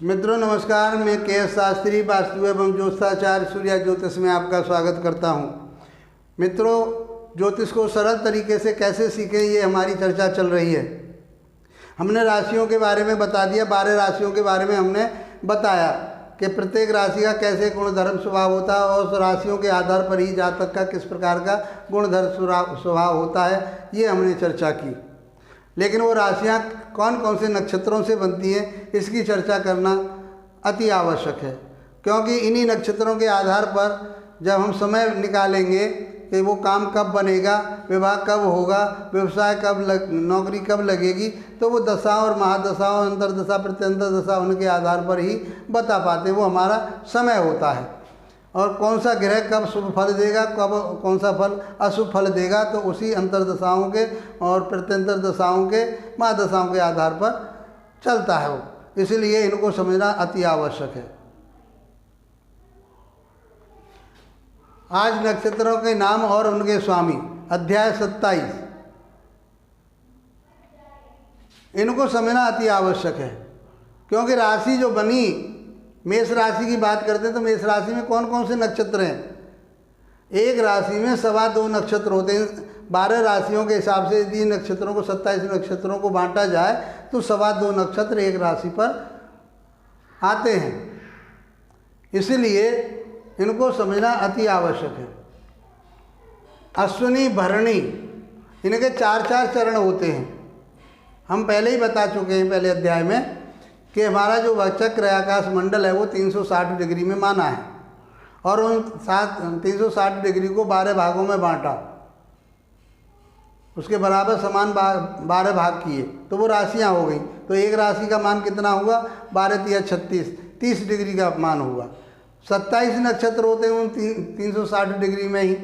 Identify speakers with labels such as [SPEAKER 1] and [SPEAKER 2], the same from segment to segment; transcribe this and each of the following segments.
[SPEAKER 1] मित्रों नमस्कार, मैं के शास्त्री वास्तु एवं ज्योतिषाचार्य सूर्या ज्योतिष में आपका स्वागत करता हूं। मित्रों, ज्योतिष को सरल तरीके से कैसे सीखें, ये हमारी चर्चा चल रही है। हमने राशियों के बारे में बता दिया, 12 राशियों के बारे में हमने बताया कि प्रत्येक राशि का कैसे गुणधर्म स्वभाव होता है और उस राशियों के आधार पर ही जातक का किस प्रकार का गुणधर्म स्वभाव होता है, ये हमने चर्चा की। लेकिन वो राशियाँ कौन कौन से नक्षत्रों से बनती हैं, इसकी चर्चा करना अति आवश्यक है, क्योंकि इन्हीं नक्षत्रों के आधार पर जब हम समय निकालेंगे कि वो काम कब बनेगा, विवाह कब होगा, व्यवसाय कब नौकरी कब लगेगी, तो वो दशाओं और महादशाओं, अंतरदशा प्रत्यंतर दशा उनके आधार पर ही बता पाते हैं। वो हमारा समय होता है और कौन सा ग्रह कब शुभ फल देगा, कब कौन सा फल अशुभ फल देगा, तो उसी अंतरदशाओं के और प्रत्यंतर दशाओं के, महादशाओं के आधार पर चलता है वो। इसलिए इनको समझना अति आवश्यक है। आज नक्षत्रों के नाम और उनके स्वामी, अध्याय 27, इनको समझना अति आवश्यक है, क्योंकि राशि जो बनी, मेष राशि की बात करते हैं तो मेष राशि में कौन कौन से नक्षत्र हैं। एक राशि में 2.25 नक्षत्र होते हैं। 12 राशियों के हिसाब से यदि नक्षत्रों को 27 नक्षत्रों को बांटा जाए तो 2.25 नक्षत्र एक राशि पर आते हैं। इसलिए इनको समझना अति आवश्यक है। अश्विनी, भरणी, इनके 4-4 चरण होते हैं। हम पहले ही बता चुके हैं पहले अध्याय में कि हमारा जो चक्र आकाश मंडल है वो 360 डिग्री में माना है और उन 360 डिग्री को 12 भागों में बांटा, उसके बराबर समान 12 भाग किए तो वो राशियाँ हो गई। तो एक राशि का मान कितना हुआ, 12 × 36, 30 डिग्री का मान हुआ। 27 नक्षत्र होते हैं उन 360 डिग्री में ही,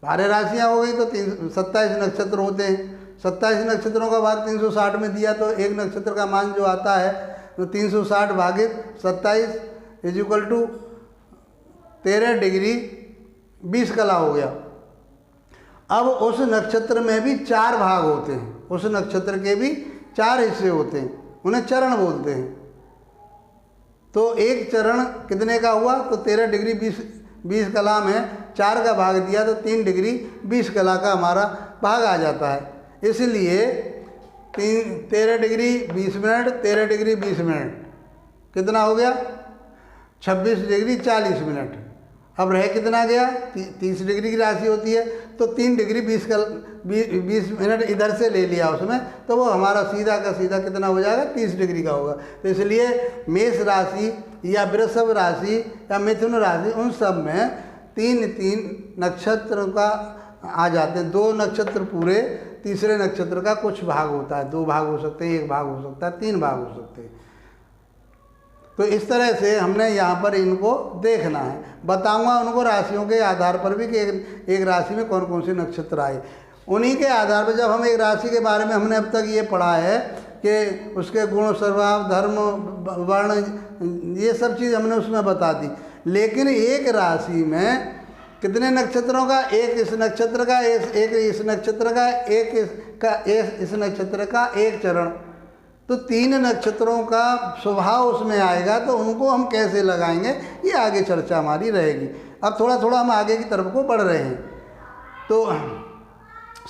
[SPEAKER 1] 12 राशियाँ हो गई तो 27 नक्षत्र होते हैं। 27 नक्षत्रों का भाग 360 में दिया तो एक नक्षत्र का मान जो आता है तो 360 भागित 27 = 13 डिग्री 20 कला हो गया। अब उस नक्षत्र में भी 4 भाग होते हैं, उस नक्षत्र के भी 4 हिस्से होते हैं, उन्हें चरण बोलते हैं। तो एक चरण कितने का हुआ, तो 13 डिग्री 20 कला में 4 का भाग दिया तो 3 डिग्री 20 कला का हमारा भाग आ जाता है। इसलिए 13 डिग्री 20 मिनट, 13 डिग्री 20 मिनट कितना हो गया, 26 डिग्री 40 मिनट। अब रह कितना गया, 30 डिग्री की राशि होती है तो 3 डिग्री 20 मिनट इधर से ले लिया उसमें, तो वो हमारा सीधा का सीधा कितना हो जाएगा, 30 डिग्री का होगा। तो इसलिए मेष राशि या वृषभ राशि या मिथुन राशि, उन सब में 3-3 नक्षत्र का आ जाते हैं। 2 नक्षत्र पूरे, तीसरे नक्षत्र का कुछ भाग होता है, 2 भाग हो सकते हैं, 1 भाग हो सकता है, 3 भाग हो सकते हैं। तो इस तरह से हमने यहाँ पर इनको देखना है। बताऊंगा उनको राशियों के आधार पर भी कि एक राशि में कौन कौन से नक्षत्र आए। उन्हीं के आधार पर जब हम एक राशि के बारे में हमने अब तक ये पढ़ा है कि उसके गुण, स्वभाव, धर्म, वर्ण, ये सब चीज़ हमने उसमें बता दी। लेकिन एक राशि में कितने नक्षत्रों का, एक इस नक्षत्र का, एक इस नक्षत्र का, एक इस नक्षत्र का एक चरण, तो 3 नक्षत्रों का स्वभाव उसमें आएगा। तो उनको हम कैसे लगाएंगे, ये आगे चर्चा हमारी रहेगी। अब थोड़ा थोड़ा हम आगे की तरफ को बढ़ रहे हैं, तो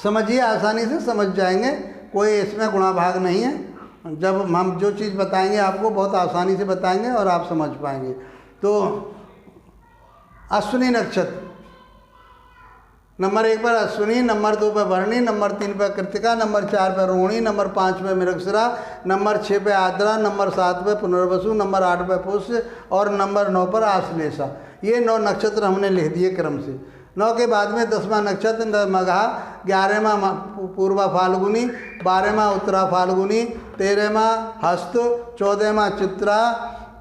[SPEAKER 1] समझिए, आसानी से समझ जाएंगे, कोई इसमें गुणाभाग नहीं है। जब हम जो चीज़ बताएंगे आपको बहुत आसानी से बताएंगे और आप समझ पाएंगे। तो अश्विनी नक्षत्र, नंबर 1 पर अश्विनी, नंबर 2 पर भरणी, नंबर 3 पर कृतिका, नंबर 4 पर रोहिणी, नंबर 5 पर मृगशिरा, नंबर 6 पर आद्रा, नंबर 7 पर पुनर्वसु, नंबर 8 पर पुष्य और नंबर 9 पर आश्लेषा। ये 9 नक्षत्र हमने लिख दिए क्रम से। 9 के बाद में 10वां नक्षत्र मघा, 11वां पूर्वा फाल्गुनी, 12वां उत्तरा फाल्गुनी, 13वां हस्त, 14वां चित्रा,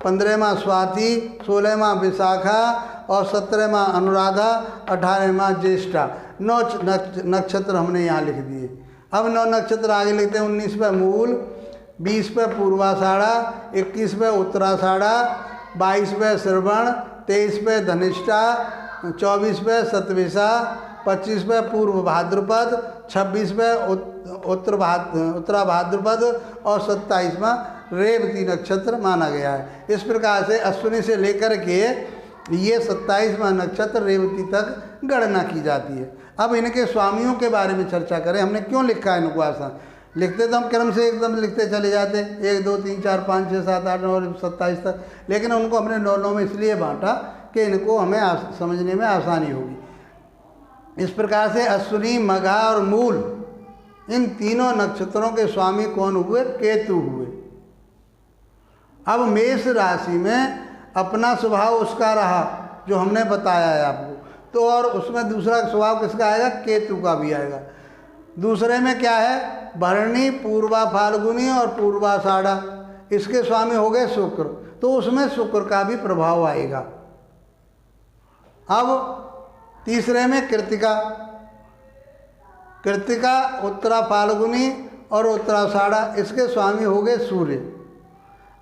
[SPEAKER 1] 15वां स्वाति, 16वां विशाखा और 17वां अनुराधा, 18वां ज्येष्ठा। 9 नक्षत्र हमने यहाँ लिख दिए। अब 9 नक्षत्र आगे लिखते हैं। 19 पे मूल, 20 पे पूर्वाषाढ़ा, 21 पे उत्तराषाढ़ा, 22 पे श्रवण, 23 पे धनिष्ठा, 24 पे सतविशा, 25 पे पूर्व भाद्रपद, 26 पे उत्तरा भाद्रपद और 27वां रेवती नक्षत्र माना गया है। इस प्रकार से अश्विनी से लेकर के ये 27वां नक्षत्र रेवती तक गणना की जाती है। अब इनके स्वामियों के बारे में चर्चा करें। हमने क्यों लिखा है इनको आसान? लिखते तो हम क्रम से एकदम लिखते चले जाते 1 2 3 4 5 6 7 8 9 27 तक, लेकिन उनको हमने 9 में इसलिए बांटा कि इनको हमें समझने में आसानी होगी। इस प्रकार से अश्विनी, मघा और मूल इन तीनों नक्षत्रों के स्वामी कौन हुए? केतु हुए। अब मेष राशि में अपना स्वभाव उसका रहा जो हमने बताया है आपको, तो और उसमें दूसरा स्वभाव किसका आएगा? केतु का भी आएगा। दूसरे में क्या है? भरणी, पूर्वा फाल्गुनी और पूर्वाषाढ़ा, इसके स्वामी हो गए शुक्र, तो उसमें शुक्र का भी प्रभाव आएगा। अब तीसरे में कृतिका, कृतिका, उत्तरा फाल्गुनी और उत्तराषाढ़ा, इसके स्वामी हो गए सूर्य।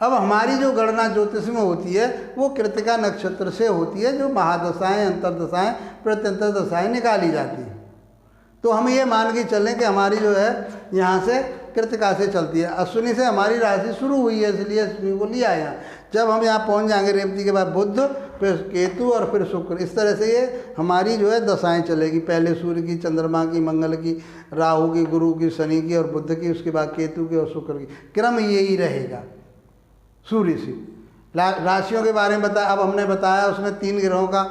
[SPEAKER 1] अब हमारी जो गणना ज्योतिष में होती है वो कृतिका नक्षत्र से होती है, जो महादशाएं, अंतरदशाएं, प्रत्यंतर दशाएं निकाली जाती हैं। तो हम ये मान के चलें कि हमारी जो है यहाँ से कृतिका से चलती है। अश्विनी से हमारी राशि शुरू हुई है, इसलिए अश्विनी को लिया यहाँ। जब हम यहाँ पहुँच जाएंगे रेवती के बाद बुध, फिर केतु और फिर शुक्र, इस तरह से ये हमारी जो है दशाएं चलेगी। पहले सूर्य की, चंद्रमा की, मंगल की, राहु की, गुरु की, शनि की और बुध की, उसके बाद केतु की और शुक्र की, क्रम यही रहेगा सूर्य से। राशियों के बारे में बताया। अब हमने बताया उसमें 3 ग्रहों का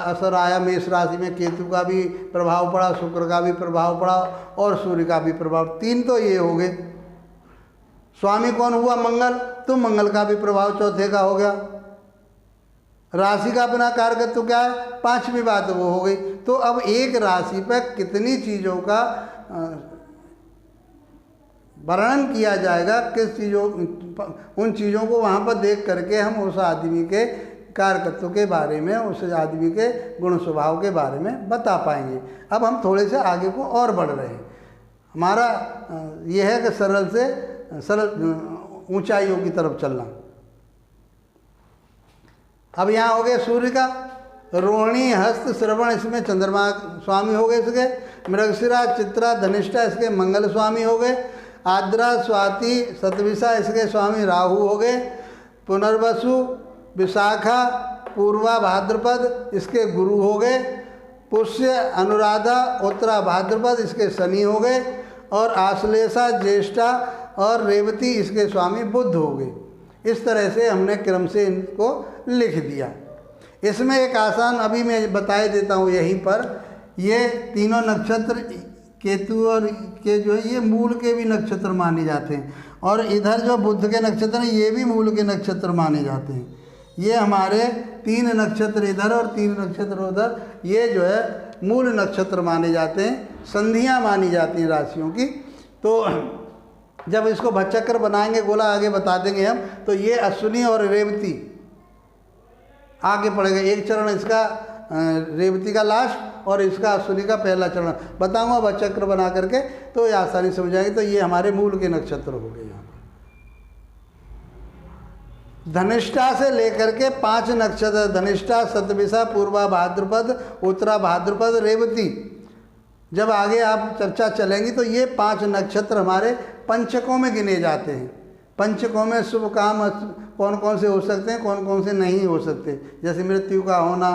[SPEAKER 1] असर आया। मेष राशि में केतु का भी प्रभाव पड़ा, शुक्र का भी प्रभाव पड़ा और सूर्य का भी प्रभाव। 3 तो ये हो गए। स्वामी कौन हुआ? मंगल, तो मंगल का भी प्रभाव चौथे का हो गया। राशि का अपना कारकत्व क्या है? 5वीं बात वो हो गई। तो अब एक राशि पर कितनी चीज़ों का वर्णन किया जाएगा, किस चीज़ों, उन चीज़ों को वहाँ पर देख करके हम उस आदमी के कारकत्व के बारे में, उस आदमी के गुण स्वभाव के बारे में बता पाएंगे। अब हम थोड़े से आगे को और बढ़ रहे हैं। हमारा यह है कि सरल से सरल ऊंचाइयों की तरफ चलना। अब यहाँ हो गए सूर्य का। रोहिणी, हस्त, श्रवण, इसमें चंद्रमा स्वामी हो गए इसके। मृगशिरा, चित्रा, धनिष्ठा, इसके मंगल स्वामी हो गए। आद्रा, स्वाति, शतभिषा, इसके स्वामी राहु हो गए। पुनर्वसु, विशाखा, पूर्वा, भाद्रपद, इसके गुरु हो गए। पुष्य, अनुराधा, उत्तरा, भाद्रपद, इसके शनि हो गए। और आश्लेषा, ज्येष्ठा और रेवती, इसके स्वामी बुध हो गए। इस तरह से हमने क्रम से इनको लिख दिया। इसमें एक आसान अभी मैं बताए देता हूँ यहीं पर। ये तीनों नक्षत्र केतु और के जो है ये मूल के भी नक्षत्र माने जाते हैं, और इधर जो बुध के नक्षत्र हैं ये भी मूल के नक्षत्र माने जाते हैं। ये हमारे 3 नक्षत्र इधर और 3 नक्षत्र उधर, ये जो है मूल नक्षत्र माने जाते हैं, संधियाँ मानी जाती हैं राशियों की। तो जब इसको भचक्र बनाएंगे, गोला आगे बता देंगे हम, तो ये अश्विनी और रेवती आगे पड़ेगा। एक चरण इसका रेवती का लास्ट और इसका अश्विनी का पहला चरण बताऊंगा भचक्र बना करके, तो ये आसानी समझ जाएगी। तो ये हमारे मूल के नक्षत्र हो गए। यहाँ धनिष्ठा से लेकर के 5 नक्षत्र, धनिष्ठा, शतभिषा, पूर्वा भाद्रपद, उत्तरा भाद्रपद, रेवती। जब आगे आप चर्चा चलेंगी तो ये 5 नक्षत्र हमारे पंचकों में गिने जाते हैं। पंचकों में शुभ काम कौन कौन से हो सकते हैं, कौन कौन से नहीं हो सकते। जैसे मृत्यु का होना,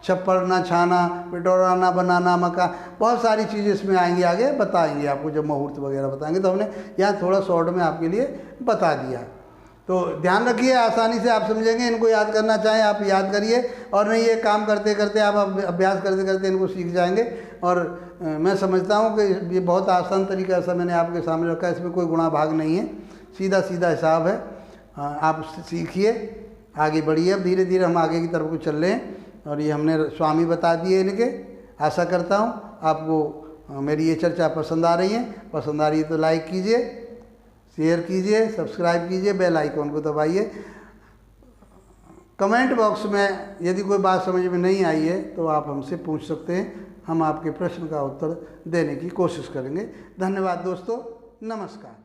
[SPEAKER 1] छप्पर ना छाना, पिटोरा ना बनाना, मका, बहुत सारी चीज़ें इसमें आएंगी, आगे बताएंगे आपको जब मुहूर्त वगैरह बताएंगे। तो हमने यहाँ थोड़ा शॉर्ट में आपके लिए बता दिया। तो ध्यान रखिए, आसानी से आप समझेंगे। इनको याद करना चाहें आप याद करिए, और नहीं ये काम करते करते आप अभ्यास करते करते इनको सीख जाएंगे। और मैं समझता हूँ कि ये बहुत आसान तरीका ऐसा मैंने आपके सामने रखा है। इसमें कोई गुणा भाग नहीं है, सीधा सीधा हिसाब है। आप सीखिए, आगे बढ़िए। अब धीरे धीरे हम आगे की तरफ को चल रहे हैं। और ये हमने स्वामी बता दिए इनके। आशा करता हूँ आपको मेरी ये चर्चा पसंद आ रही है। पसंद आ रही है तो लाइक कीजिए, शेयर कीजिए, सब्सक्राइब कीजिए, बेल आइकॉन को दबाइए। कमेंट बॉक्स में यदि कोई बात समझ में नहीं आई है तो आप हमसे पूछ सकते हैं। हम आपके प्रश्न का उत्तर देने की कोशिश करेंगे। धन्यवाद दोस्तों, नमस्कार।